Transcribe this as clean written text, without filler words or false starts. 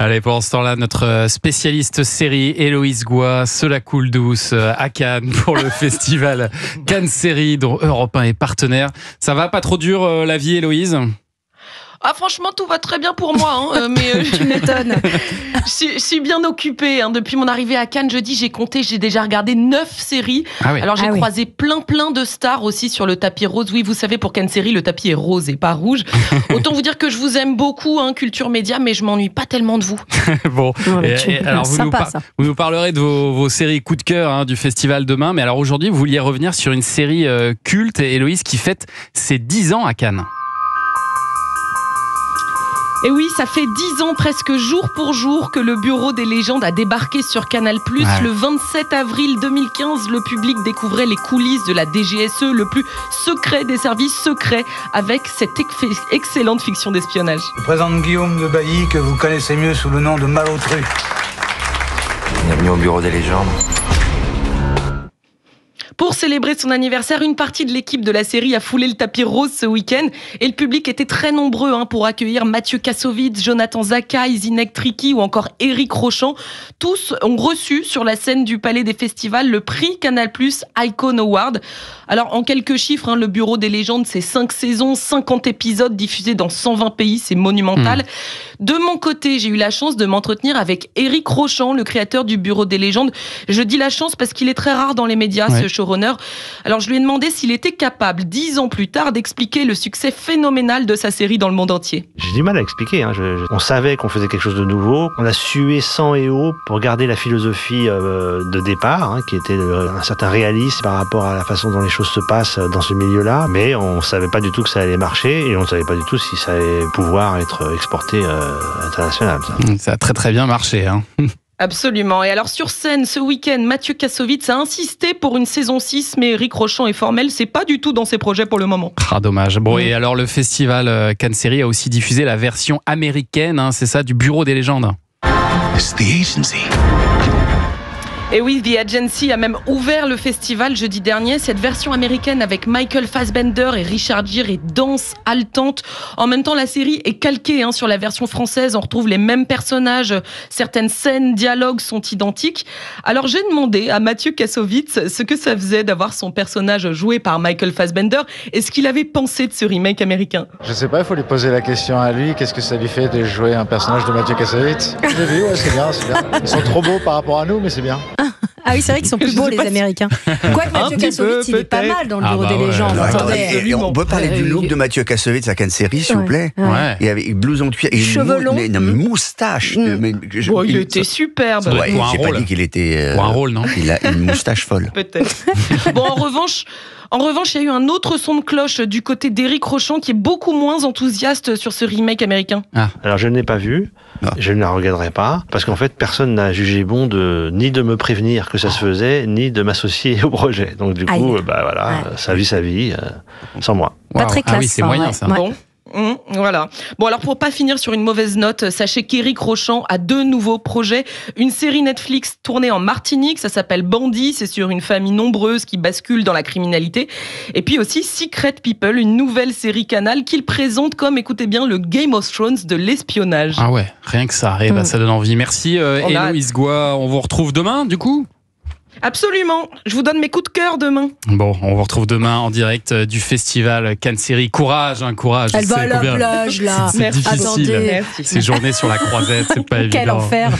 Allez, pendant ce temps-là, notre spécialiste série, Héloïse Goua, Cela coule douce, à Cannes pour le festival Cannes Série, dont Europe 1 est partenaire. Ça va, pas trop dur la vie, Héloïse ? Ah, franchement, tout va très bien pour moi, mais Tu m'étonnes. je suis bien occupée. Depuis mon arrivée à Cannes jeudi, j'ai déjà regardé 9 séries. Ah oui. Alors j'ai Ah oui. croisé plein de stars aussi sur le tapis rose. Oui, vous savez, pour Cannes Série, le tapis est rose et pas rouge. Autant vous dire que je vous aime beaucoup, Culture Média, mais je m'ennuie pas tellement de vous. Bon, Non, mais alors sympa, ça. vous nous parlerez de vos séries coup de cœur du festival demain. Mais alors aujourd'hui, vous vouliez revenir sur une série culte, Héloïse, qui fête ses 10 ans à Cannes. Et oui, ça fait 10 ans presque jour pour jour que le Bureau des légendes a débarqué sur Canal+. Ouais. Le 27 avril 2015, le public découvrait les coulisses de la DGSE, le plus secret des services secrets, avec cette excellente fiction d'espionnage. Je présente Guillaume de Bailly, que vous connaissez mieux sous le nom de Malotru. Bienvenue au bureau des légendes. Pour célébrer son anniversaire, une partie de l'équipe de la série a foulé le tapis rose ce week-end et le public était très nombreux pour accueillir Mathieu Kassovitz, Jonathan Zakaï, Zinec Triki ou encore Éric Rochant. Tous ont reçu sur la scène du Palais des Festivals le prix Canal+ Icon Award. Alors en quelques chiffres, le Bureau des légendes, c'est 5 saisons, 50 épisodes diffusés dans 120 pays, c'est monumental. De mon côté, j'ai eu la chance de m'entretenir avec Éric Rochant, le créateur du Bureau des légendes. Je dis la chance parce qu'il est très rare dans les médias, ce showrunner. Alors je lui ai demandé s'il était capable, 10 ans plus tard, d'expliquer le succès phénoménal de sa série dans le monde entier. J'ai du mal à expliquer. On savait qu'on faisait quelque chose de nouveau. On a sué sang et eau pour garder la philosophie de départ, qui était un certain réalisme par rapport à la façon dont les choses se passent dans ce milieu-là. Mais on savait pas du tout que ça allait marcher et on savait pas du tout si ça allait pouvoir être exporté international. Ça a très bien marché. Absolument. Et alors sur scène, ce week-end, Mathieu Kassovitz a insisté pour une saison 6, mais Éric Rochant est formel, c'est pas du tout dans ses projets pour le moment. Ah, dommage. Bon, et alors le festival Cannes Série a aussi diffusé la version américaine, c'est ça, du Bureau des légendes. It's the agency. Et oui, The Agency a même ouvert le festival jeudi dernier. Cette version américaine avec Michael Fassbender et Richard Gere est dense, haletante. En même temps, la série est calquée sur la version française. On retrouve les mêmes personnages. Certaines scènes, dialogues sont identiques. Alors j'ai demandé à Mathieu Kassovitz ce que ça faisait d'avoir son personnage joué par Michael Fassbender et ce qu'il avait pensé de ce remake américain. Je sais pas, il faut lui poser la question à lui. Qu'est-ce que ça lui fait de jouer un personnage de Mathieu Kassovitz ? J'ai vu, ouais, c'est bien. Ils sont trop beaux par rapport à nous, mais c'est bien. Ah oui, c'est vrai qu'ils sont plus beaux, les Américains. Quoique Mathieu Kassovitz, il est pas mal dans le Bureau des légendes. ouais. Attendez. Et on peut parler du look de Mathieu Kassovitz à Cannes Série, s'il vous plaît. Ouais. Et avec blouson de cuir. Et Cheveux longs. mais moustache. Il était superbe. Ça doit être Ouais, pour un j'ai pas rôle. dit qu'il était. Pour un rôle, non ? Il a une moustache folle. Peut-être. Bon, en revanche, il y a eu un autre son de cloche du côté d'Éric Rochant qui est beaucoup moins enthousiaste sur ce remake américain. Alors je ne l'ai pas vu, Non. je ne la regarderai pas, parce qu'en fait personne n'a jugé bon ni de me prévenir que ça se faisait, ni de m'associer au projet. Donc du coup, Aïe. sa vie, sans moi. Pas très Ah oui, classe, c'est ça, moyen ouais. ça. Ouais. Bon. Voilà. Bon, alors pour pas finir sur une mauvaise note, sachez qu'Éric Rochant a 2 nouveaux projets. Une série Netflix tournée en Martinique, ça s'appelle Bandit, c'est sur une famille nombreuse qui bascule dans la criminalité. Et puis aussi Secret People, une nouvelle série Canal qu'il présente comme, écoutez bien, le Game of Thrones de l'espionnage. Ah ouais, rien que ça, ça donne envie. Merci On a Héloïse Goua, on vous retrouve demain du coup ? Absolument. Je vous donne mes coups de cœur demain. Bon, on vous retrouve demain en direct du festival Cannes Série. Courage, courage. Elle Je va sais à la combien plage, là. c'est Merci. difficile. Attendez. Merci. Ces journées sur la croisette, c'est pas évident. Quel enfer.